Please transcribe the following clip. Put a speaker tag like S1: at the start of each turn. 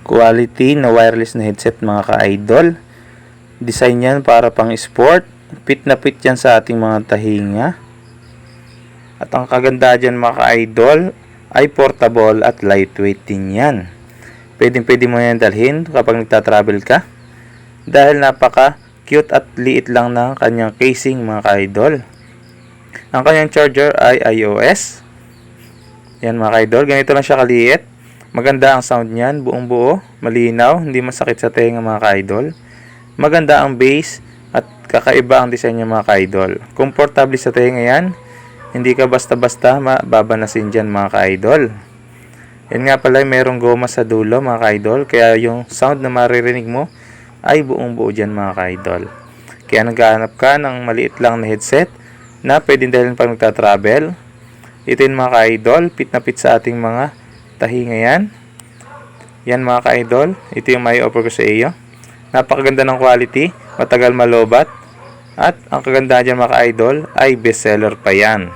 S1: Quality na wireless na headset mga ka-idol. Design yan para pang sport. Fit na fit yan sa ating mga tahinga. At ang kaganda dyan mga ka-idol ay portable at lightweight din yan. Pwede mo yan dalhin kapag nagta-travel ka. Dahil napaka cute at liit lang ng kanyang casing mga ka-idol. Ang kanyang charger ay iOS. Yan mga ka-idol, ganito lang siya kaliit. Maganda ang sound niyan, buong buo, malinaw, hindi masakit sa tenga mga ka-idol. Maganda ang bass at kakaiba ang design niya mga ka-idol. Komportable sa tenga yan, hindi ka basta-basta mababanasin dyan mga ka-idol. Yan nga pala, mayroong goma sa dulo mga ka-idol, kaya yung sound na maririnig mo ay buong buo dyan mga ka-idol. Kaya naghahanap ka ng maliit lang na headset na pwedeng dalhin pag nagta-travel. Ito yung mga ka-idol, fit na fit sa ating mga tahinga yan. Yan mga ka-idol, ito yung may offer ko sa iyo. Napakaganda ng quality, matagal malobat, at ang kagandahan dyan mga ka-idol ay bestseller pa yan.